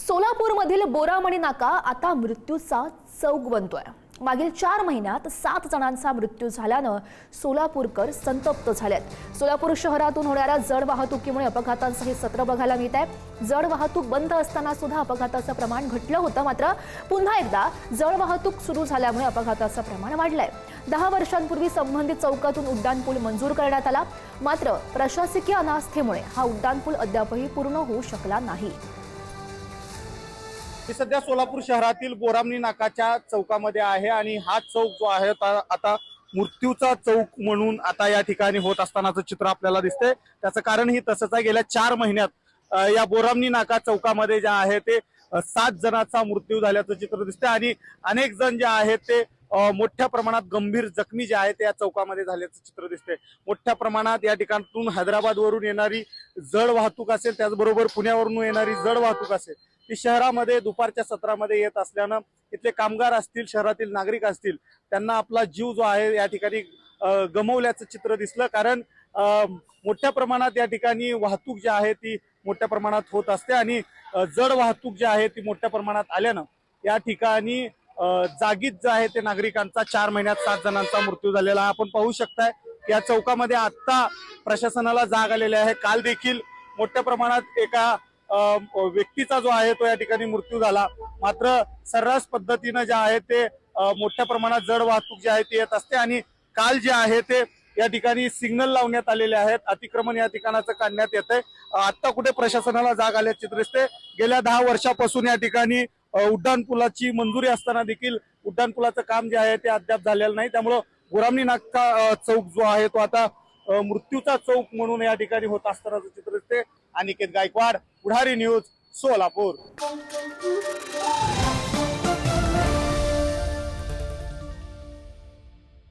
सोलापूरमधील बोरामणी नाका आता मृत्यूचा चौक बनतोय। मागील 4 महिन्यात 7 जणांचा मृत्यू झाल्यानं सोलापूरकर संतप्त झालेत। सोलापूर शहरातून होणाऱ्या जड वाहतुकीमुळे अपघातांचं हे सत्र बघायला मिळत आहे। जड वाहतूक बंद असताना सुद्धा अपघाताचं प्रमाण घटलं होतं, मात्र पुन्हा एकदा जड वाहतूक सुरू झाल्यामुळे अपघाताचं प्रमाण वाढलंय। 10 वर्षांपूर्वी संबंधित चौकातून उड्डाणपूल मंजूर करण्यात आला, मात्र प्रशासकीय अनास्थेमुळे हा उड्डाणपूल अद्यापही पूर्ण होऊ शकला नाही। मी सध्या सोलापूर शहरातील बोरामणी नाकाच्या चौकामध्ये आहे आणि हा चौक जो आहे आता मृत्यूचा चौक म्हणून आता या ठिकाणी होत असतानाचं चित्र आपल्याला दिसतंय। त्याचं कारण ही तसंच आहे, गेल्या 4 महिन्यात या बोरामणी नाका चौकामध्ये जे आहे ते 7 जणांचा मृत्यू झाल्याचं चित्र दिसतंय आणि अनेक जण जे आहेत ते मोठ्या प्रमाणात गंभीर जखमी जे आहेत या चौकामध्ये झाल्याचं चित्र दिसतंय। मोठ्या प्रमाणात या ठिकाणातून हैदराबाद वरून येणारी जड वाहतूक असेल, त्याचबरोबर पुण्यावरून येणारी जड वाहतूक असेल, ती शहरामध्ये दुपारच्या सत्रामध्ये येत असल्यानं इथले कामगार असतील, शहरातील नागरिक असतील, त्यांना आपला जीव जो आहे या ठिकाणी गमावल्याचं चित्र दिसलं। कारण मोठ्या प्रमाणात या ठिकाणी वाहतूक जी आहे ती मोठ्या प्रमाणात होत असते आणि जड वाहतूक जी आहे ती मोठ्या प्रमाणात आल्यानं या ठिकाणी जागीच जे आहे ते नागरिकांचा 4 महिन्यात 7 जणांचा मृत्यू झालेला आपण पाहू शकताय। या चौकामध्ये आता प्रशासनाला जाग आलेली आहे। काल देखील मोठ्या प्रमाणात एका व्यक्तीचा जो आहे तो या ठिकाणी मृत्यू झाला, मात्र सर्रास पद्धतीनं जे आहे ते मोठ्या प्रमाणात जड वाहतूक जी आहे ती येत असते आणि काल जे आहे ते या ठिकाणी सिग्नल लावण्यात आलेले आहेत, अतिक्रमण या ठिकाणाचं काढण्यात येतंय। आता कुठे प्रशासनाला जाग आल्याचे चित्र दिसते। गेल्या 10 वर्षापासून या ठिकाणी उड्डाणपुलाची मंजुरी असताना देखील उड्डाणपुलाचं काम जे आहे ते अद्याप झालेलं नाही, त्यामुळं बोरामणी नाका चौक जो आहे तो आता मृत्यूचा चौक म्हणून या ठिकाणी होत असतानाचं चित्र दिसते। अनिकेत गायकवाड, पुढारी न्यूज, सोलापूर।